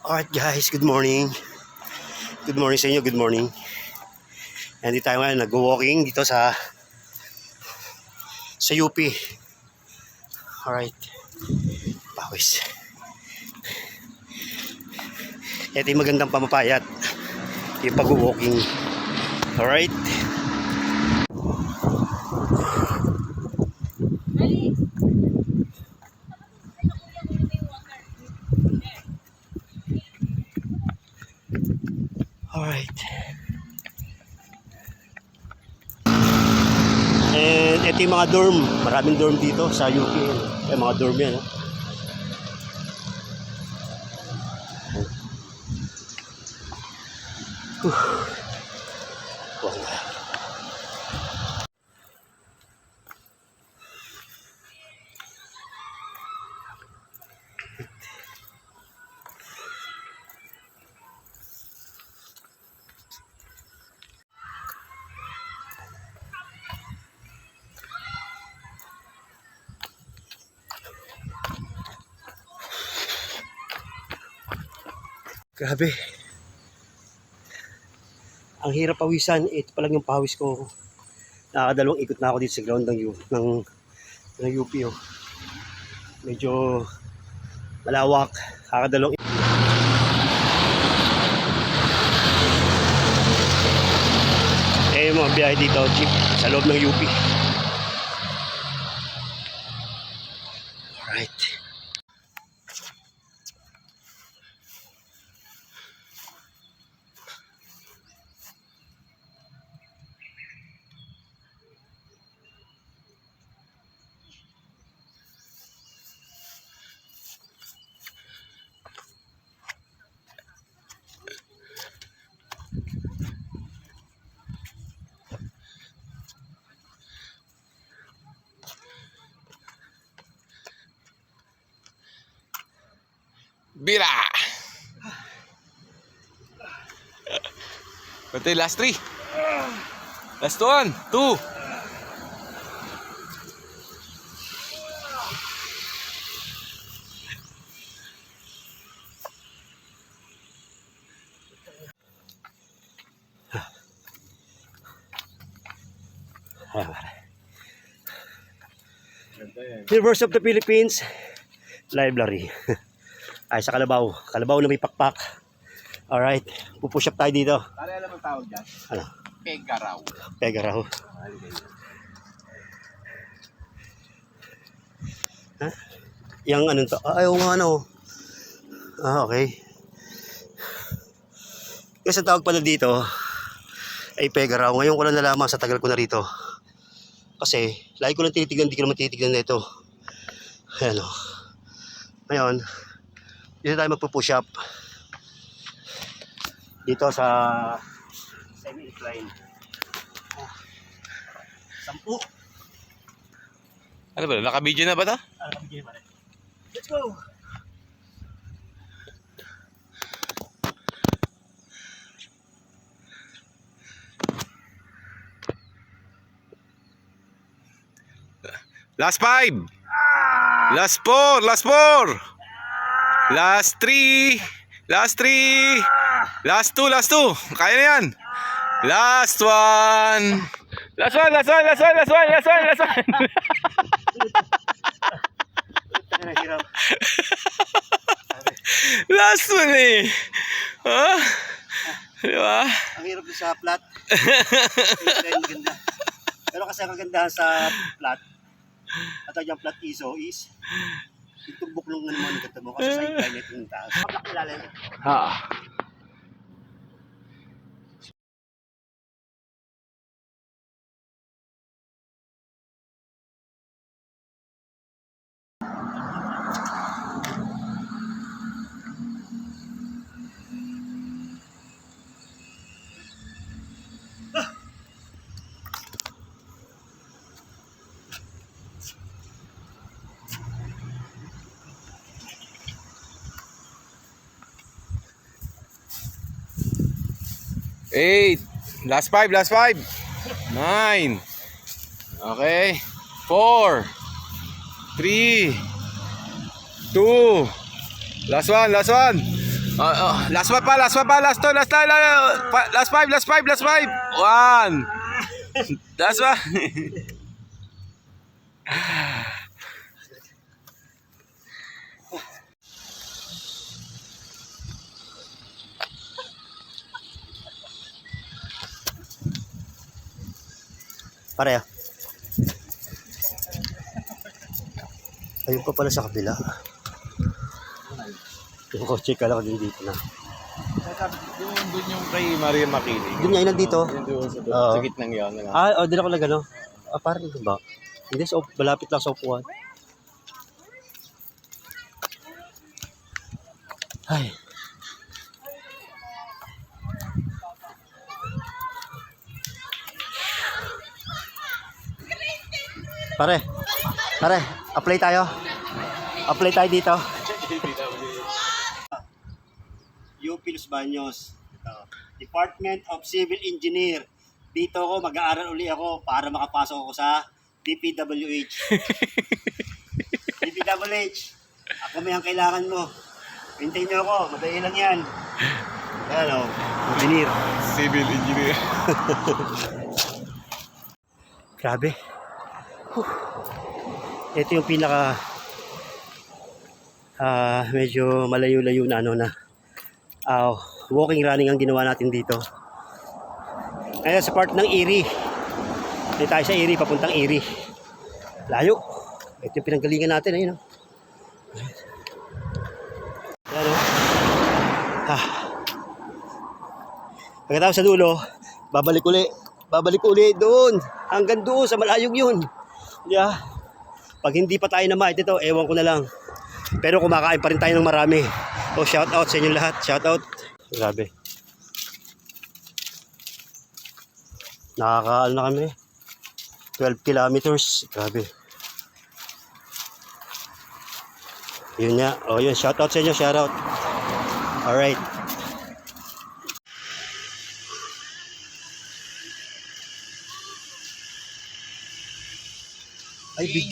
Alright guys, good morning. Good morning sa inyo, good morning. And dito tayo ngayon, nag-walking dito sa UP. Alright. Pawis. Ito yung magandang pamapayat. Yung pag-walking. Alright. Alright. And ito yung mga dorm. Maraming dorm dito sa UP. Yung mga dorm yan. Grabe. Ang hirap pawisan. Ito pa lang yung pawis ko. Nakakadalawang ikot na ako dito sa ground ng UP. Oh. Medyo malawak. Nakakadalawang ikot. Eh, mga biyahe dito, jeep, sa loob ng UP. Alright. Bira! Pati last 3. Last 1, 2. University of the Philippines Library. Ay, sa Kalabaw. Kalabaw na may pakpak. Alright. Pupush up tayo dito. Alam mo tawag dyan? Ano? Pegaraw. Pegaraw. Ha? Yang ano to? Ayaw nga ano. Okay. Kasi tawag pala dito ay Pegaraw. Ngayon ko lang nalaman sa tagal ko na rito. Kasi lagi ko lang tinitignan, hindi ko naman tinitignan na ito. Ayan o. Ngayon, dito tayo magpo-push up. Dito sa semi-incline. 10. Ano ba? Naka-video na ba ito? Let's go! Last 5. Last 4. Last 4. Last 3. Last 3. Last 2. Last 2. Kaya na yan. Last 1. Last 1. Last 1. Last 1. Last 1. Last 1. Last 1. Last 1 eh. Ha? Diba? Ang hirap sa flat. Ganda. Pero kasi ang kagandahan sa flat, at yung flat ISO is itong buklong nga naman ng mo kasi sa incline ito yung taas. Kapag ilalim. Ha. Eight. Last 5. Last 5. 9. Okay. 4. 3. 2. Last 1. Last 1. Last one pa, last one pa, last two, last five, last five. One. Last one. Pare ah. Ayun pa pala sa kabila. Yung kotse ka lang din dito na. Doon yung kay Maria Makiling. Doon nga yun nandito. Doon sa Oo. gitnang yun. Doon ako lang ano. Parang doon ba? Hindi, malapit lang sa upuan. Ay. Pare, apply tayo. Apply tayo dito. UP Los Baños. Ito. Department of Civil Engineer. Dito ako, mag-aaral uli ako para makapasok ako sa DPWH. DPWH. Ako may ang kailangan mo. Hintayin niyo ako, madali lang yan. Ayan o, engineer. Civil engineer. Grabe. Ito yung pinaka medyo malayo-layo na walking running ang ginawa natin dito. Ngayon sa part ng Erie. Dito tayo sa Erie, papuntang Erie. Layo. Ito yung pinanggalingan natin. Ayun o. Ayan o. Pagkatapos sa dulo, babalik uli doon. Hanggang doon sa malayong yun. Yeah. Pag hindi pa tayo na mait ito, ewan ko na lang. Pero kumakain pa rin tayo ng marami. Shout out sa inyo lahat. Shout out. Grabe. Nakakaal na kami. 12 kilometers. Grabe. Yun nga. Yun. Shout out sa inyo. Shout out. Alright. Ay, big